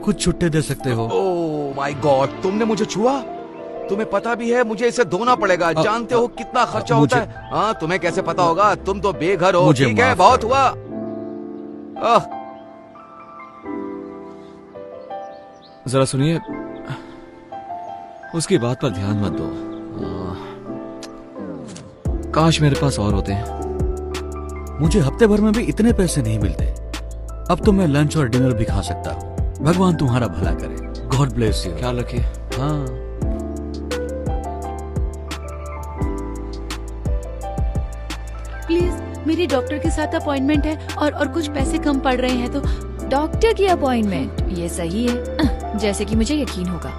कुछ छुट्टे दे सकते हो। ओह माय गॉड, तुमने मुझे छुआ? तुम्हें पता भी है मुझे इसे धोना पड़ेगा। जानते हो कितना खर्चा होता है? हाँ, तुम्हें कैसे पता होगा? तुम तो बेघर हो। ठीक है, बहुत हुआ। जरा सुनिए, उसकी बात पर ध्यान मत दो। काश मेरे पास और होते हैं। मुझे हफ्ते भर में भी इतने पैसे नहीं मिलते। अब तो मैं लंच और डिनर भी खा सकता हूँ। भगवान तुम्हारा भला करे। God bless you. ख्याल रखिए। हाँ, प्लीज, मेरी डॉक्टर के साथ अपॉइंटमेंट है और कुछ पैसे कम पड़ रहे हैं तो। डॉक्टर की अपॉइंटमेंट, ये सही है, जैसे कि मुझे यकीन होगा।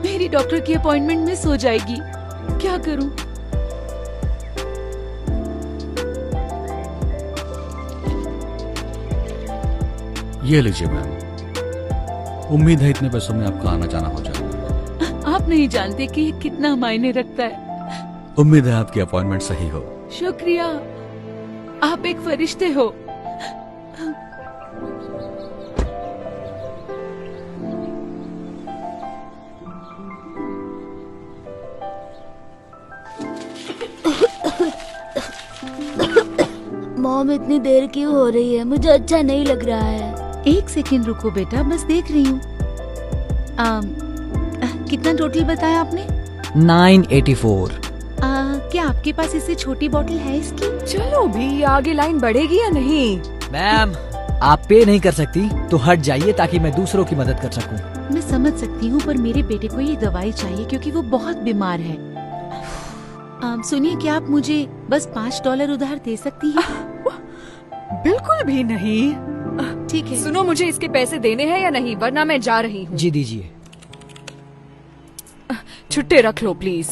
मेरी डॉक्टर की अपॉइंटमेंट मिस हो जाएगी, क्या करूं? ये लीजिए मैम। उम्मीद है इतने पैसों में आपका आना जाना हो जाएगा। आप नहीं जानते कि ये कितना मायने रखता है। उम्मीद है आपकी अपॉइंटमेंट सही हो। शुक्रिया, आप एक फरिश्ते हो। मॉम, इतनी देर क्यों हो रही है? मुझे अच्छा नहीं लग रहा है। एक सेकंड रुको बेटा, बस देख रही हूँ। कितना टोटल बताया आपने? 984। क्या आपके पास इससे छोटी बोतल है इसकी? चलो भी, आगे लाइन बढ़ेगी या नहीं? मैम, आप पे नहीं कर सकती तो हट जाइए ताकि मैं दूसरों की मदद कर सकूं। मैं समझ सकती हूँ, पर मेरे बेटे को ये दवाई चाहिए क्योंकि वो बहुत बीमार है। सुनिए, क्या आप मुझे बस $5 उधार दे सकती हैं? बिल्कुल भी नहीं। ठीक है। सुनो, मुझे इसके पैसे देने हैं या नहीं, वरना मैं जा रही हूँ। जी दीजिए। छुट्टे रख लो प्लीज।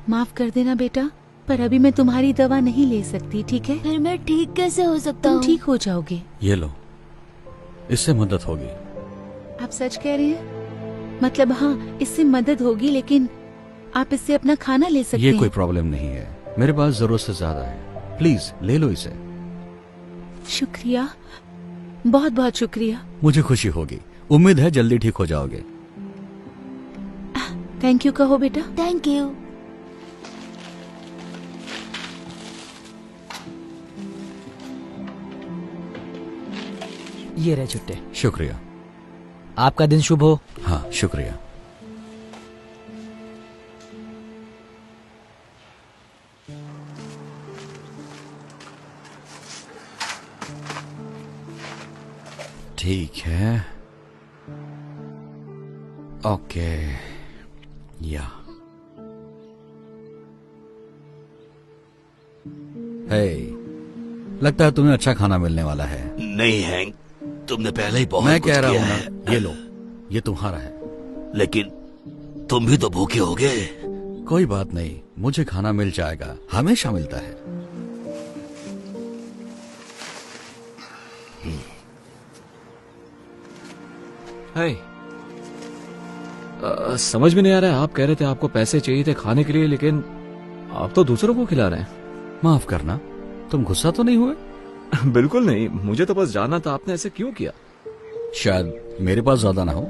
माफ कर देना बेटा, पर अभी मैं तुम्हारी दवा नहीं ले सकती, ठीक है? फिर मैं ठीक कैसे हो सकता तुम हूँ? ठीक हो जाओगे। ये लो, इससे मदद होगी। आप सच कह रहे हैं? मतलब हाँ, इससे मदद होगी, लेकिन आप इससे अपना खाना ले सकते हैं। ये कोई प्रॉब्लम नहीं है, मेरे पास जरूरत से ज्यादा है। प्लीज ले लो इसे। शुक्रिया, बहुत बहुत शुक्रिया। मुझे खुशी होगी। उम्मीद है जल्दी ठीक हो जाओगे। थैंक यू कहो बेटा। Thank you. ये रहे छुट्टे। शुक्रिया। आपका दिन शुभ हो। हाँ, शुक्रिया। ठीक है, ओके। या हे, लगता है तुम्हें अच्छा खाना मिलने वाला है। नहीं हैंक, तुमने पहले ही बहुत मैं कुछ कह रहा किया हूँ है। ना, ये लो, ये तुम्हारा है। लेकिन तुम भी तो भूखे होगे। कोई बात नहीं, मुझे खाना मिल जाएगा, हमेशा मिलता है। हाय। समझ में नहीं आ रहा है, आप कह रहे थे आपको पैसे चाहिए थे खाने के लिए, लेकिन आप तो दूसरों को खिला रहे हैं। माफ करना, तुम गुस्सा तो नहीं हुए? बिल्कुल नहीं, मुझे तो बस जानना था आपने ऐसे क्यों किया। शायद मेरे पास ज्यादा ना हो,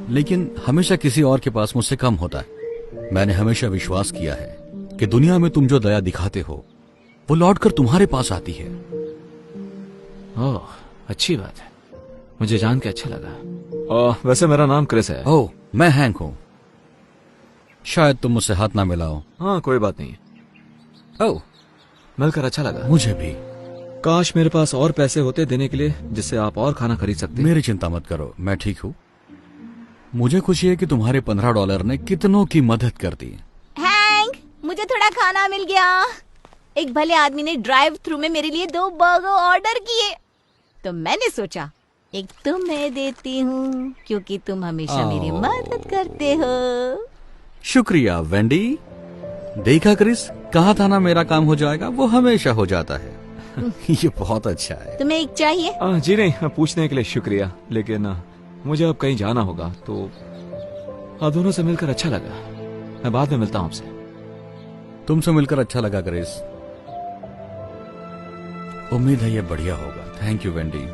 लेकिन हमेशा किसी और के पास मुझसे कम होता है। मैंने हमेशा विश्वास किया है कि दुनिया में तुम जो दया दिखाते हो वो लौटकर तुम्हारे पास आती है। ओह, अच्छी बात है, मुझे जान के अच्छा लगा। वैसे मेरा नाम क्रिस है। ओह, मैं हैंक हूँ। शायद तुम मुझसे हाथ ना मिलाओ। हाँ, कोई बात नहीं। ओह, मिलकर अच्छा लगा। मुझे भी। काश मेरे पास और पैसे होते देने के लिए, जिससे आप और खाना खरीद सकते। मेरी चिंता मत करो, मैं ठीक हूँ। मुझे खुशी है कि तुम्हारे $15 ने कितनों की मदद कर दी। हैंक, मुझे थोड़ा खाना मिल गया। एक भले आदमी ने ड्राइव थ्रू में मेरे लिए 2 बर्गर ऑर्डर किए, तो मैंने सोचा एक तुम्हें देती हूँ, क्योंकि तुम हमेशा मेरी मदद करते हो। शुक्रिया वेंडी। देखा क्रिस, कहा था ना मेरा काम हो जाएगा, वो हमेशा हो जाता है। ये बहुत अच्छा है। तुम्हें एक चाहिए? जी नहीं, पूछने के लिए शुक्रिया, लेकिन मुझे अब कहीं जाना होगा, तो आप दोनों से मिलकर अच्छा लगा। मैं बाद में मिलता हूँ आपसे। तुमसे मिलकर अच्छा लगा क्रिस। उम्मीद है ये बढ़िया होगा। Thank you Wendy.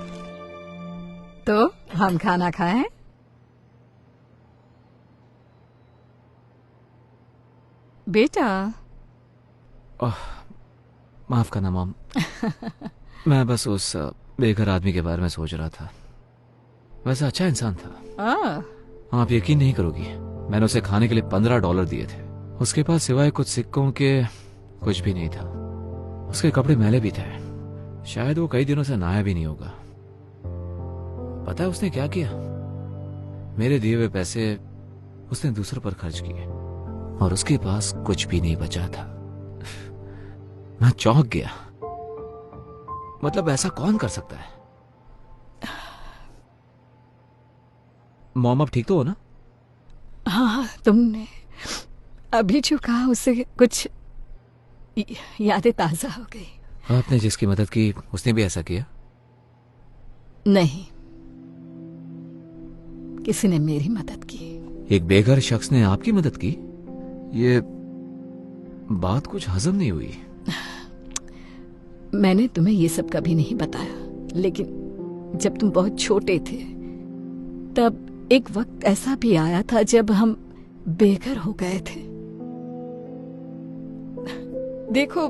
तो हम खाना खाएं? बेटा माफ करना मॉम। मैं बस उस बेघर आदमी के बारे में सोच रहा था। वैसे अच्छा इंसान था। आप यकीन नहीं करोगी, मैंने उसे खाने के लिए $15 दिए थे। उसके पास सिवाय कुछ सिक्कों के कुछ भी नहीं था। उसके कपड़े मैले भी थे। शायद वो कई दिनों से नहाया भी नहीं होगा। पता है उसने क्या किया? मेरे दिए हुए पैसे उसने दूसरों पर खर्च किए और उसके पास कुछ भी नहीं बचा था। मैं चौंक गया। मतलब ऐसा कौन कर सकता है? मॉम अब ठीक तो हो ना? हाँ, तुमने अभी जो कहा उससे कुछ यादें ताजा हो गई। आपने जिसकी मदद की उसने भी ऐसा किया? नहीं, किसी ने मेरी मदद की। एक बेघर शख्स ने आपकी मदद की? ये बात कुछ हजम नहीं हुई। मैंने तुम्हें ये सब कभी नहीं बताया, लेकिन जब तुम बहुत छोटे थे तब एक वक्त ऐसा भी आया था जब हम बेघर हो गए थे। देखो,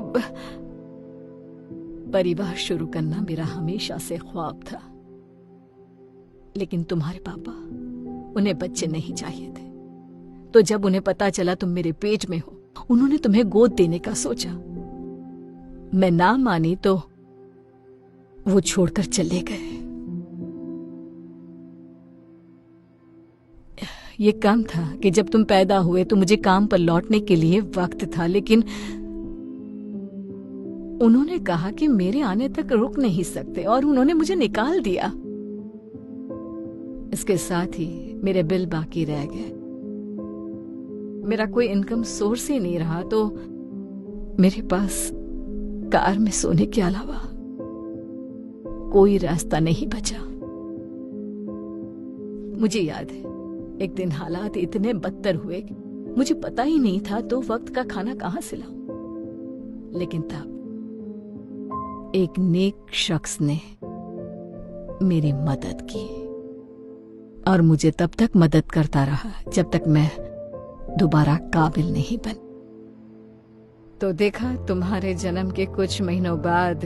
परिवार शुरू करना मेरा हमेशा से ख्वाब था, लेकिन तुम्हारे पापा, उन्हें बच्चे नहीं चाहिए थे। तो जब उन्हें पता चला तुम मेरे पेट में हो, उन्होंने तुम्हें गोद देने का सोचा। मैं ना मानी तो वो छोड़कर चले गए। ये कम था कि जब तुम पैदा हुए तो मुझे काम पर लौटने के लिए वक्त था, लेकिन उन्होंने कहा कि मेरे आने तक रुक नहीं सकते और उन्होंने मुझे निकाल दिया। इसके साथ ही मेरे बिल बाकी रह गए। मेरा कोई इनकम सोर्स ही नहीं रहा, तो मेरे पास कार में सोने के अलावा कोई रास्ता नहीं बचा। मुझे याद है, एक दिन हालात इतने बदतर हुए कि मुझे पता ही नहीं था तो वक्त का खाना कहां से लाऊं। लेकिन तब एक नेक शख्स ने मेरी मदद की और मुझे तब तक मदद करता रहा जब तक मैं दोबारा काबिल नहीं बन। तो देखा, तुम्हारे जन्म के कुछ महीनों बाद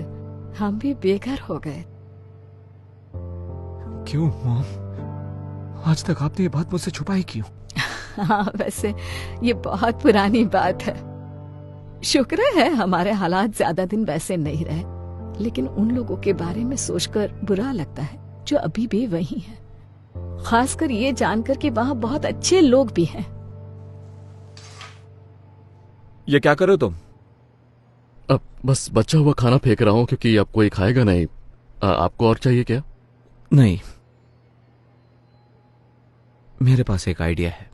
हम भी बेघर हो गए। क्यों मॉम? आज तक आपने ये बात मुझसे छुपाई क्यों? हाँ, वैसे ये बहुत पुरानी बात है। शुक्र है हमारे हालात ज्यादा दिन वैसे नहीं रहे, लेकिन उन लोगों के बारे में सोचकर बुरा लगता है जो अभी भी वही हैं। खासकर ये जानकर कि वहाँ बहुत अच्छे लोग भी हैं। ये क्या कर रहे हो तुम? अब बस बचा हुआ खाना फेंक रहा हूँ क्योंकि अब कोई खाएगा नहीं। आपको और चाहिए क्या? नहीं, मेरे पास एक आइडिया है।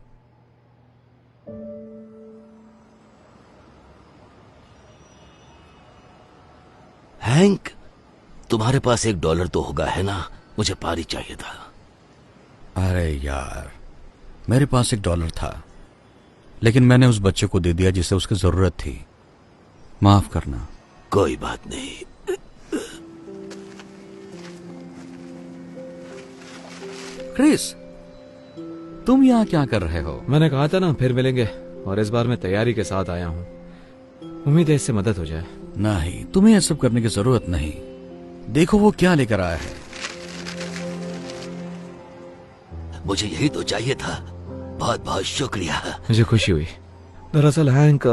हैंक, तुम्हारे पास $1 तो होगा, है ना? मुझे पारी चाहिए था। अरे यार, मेरे पास $1 था, लेकिन मैंने उस बच्चे को दे दिया जिसे उसकी जरूरत थी। माफ करना। कोई बात नहीं। क्रिस, तुम यहाँ क्या कर रहे हो? मैंने कहा था ना फिर मिलेंगे, और इस बार मैं तैयारी के साथ आया हूँ। उम्मीद है इससे मदद हो जाए। नहीं, तुम्हें यह सब करने की जरूरत नहीं। देखो वो क्या लेकर आया है। मुझे यही तो चाहिए था। बहुत बहुत शुक्रिया। मुझे खुशी हुई। दरअसल हैंक,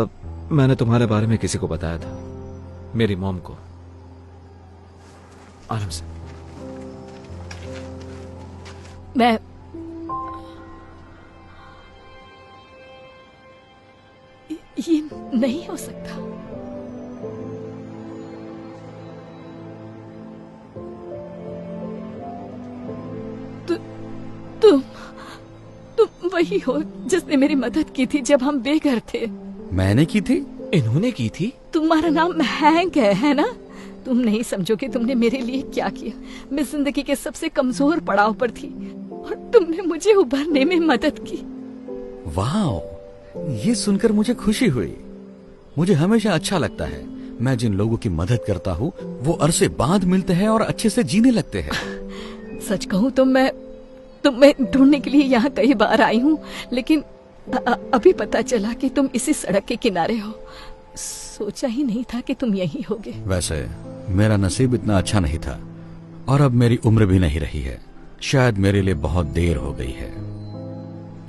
मैंने तुम्हारे बारे में किसी को बताया था, मेरी मॉम को। आराम से। मैं ये नहीं हो सकता। तुम वही हो जिसने मेरी मदद की थी जब हम बेघर थे। मैंने की थी? इन्होंने की थी? तुम्हारा नाम हैंक है ना? तुम नहीं समझोगे तुमने मेरे लिए क्या किया। मैं जिंदगी के सबसे कमजोर पड़ाव पर थी और तुमने मुझे उभरने में मदद की। वाह, ये सुनकर मुझे खुशी हुई। मुझे हमेशा अच्छा लगता है। मैं जिन लोगों की मदद करता हूँ वो अरसे बाद मिलते हैं और अच्छे से जीने लगते हैं। सच कहूँ तो मैं तुम्हें ढूंढने के लिए यहाँ कई बार आई हूँ, लेकिन अभी पता चला कि तुम इसी सड़क के किनारे हो। सोचा ही नहीं था कि तुम यहीं होगे। वैसे मेरा नसीब इतना अच्छा नहीं था और अब मेरी उम्र भी नहीं रही है। शायद मेरे लिए बहुत देर हो गई है।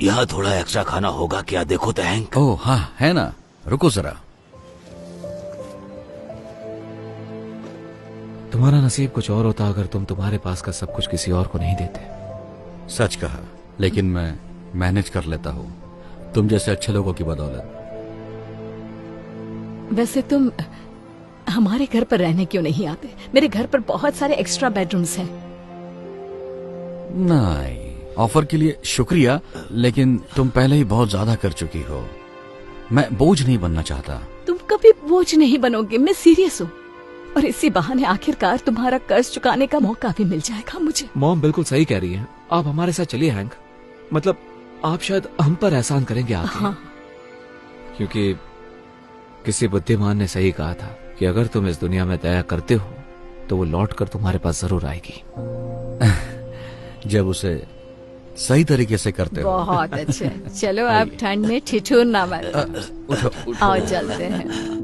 यहाँ थोड़ा एक्स्ट्रा खाना होगा क्या? देखो तो हैंक। ओह हाँ, है ना, रुको जरा। तुम्हारा नसीब कुछ और होता अगर तुम तुम्हारे पास का सब कुछ किसी और को नहीं देते। सच कहा, लेकिन मैं मैनेज कर लेता हूँ तुम जैसे अच्छे लोगों की बदौलत। वैसे तुम हमारे घर पर रहने क्यों नहीं आते? मेरे घर पर बहुत सारे एक्स्ट्रा बेडरूम्स हैं। नहीं, ऑफर के लिए शुक्रिया, लेकिन तुम पहले ही बहुत ज्यादा कर चुकी हो। मैं बोझ नहीं बनना चाहता। तुम कभी बोझ नहीं बनोगे, मैं सीरियस हूँ। और इसी बहाने आखिरकार तुम्हारा कर्ज चुकाने का मौका भी मिल जाएगा मुझे। मॉम बिल्कुल सही कह रही है। आप हमारे साथ चलिए हैंक। मतलब आप शायद हम पर एहसान करेंगे आगे। हाँ। क्योंकि किसी बुद्धिमान ने सही कहा था कि अगर तुम इस दुनिया में दया करते हो तो वो लौट कर तुम्हारे पास जरूर आएगी। जब उसे सही तरीके से करते हो। बहुत अच्छे। चलो आप ठंड में ठिठुरना मत। आओ चलते हैं।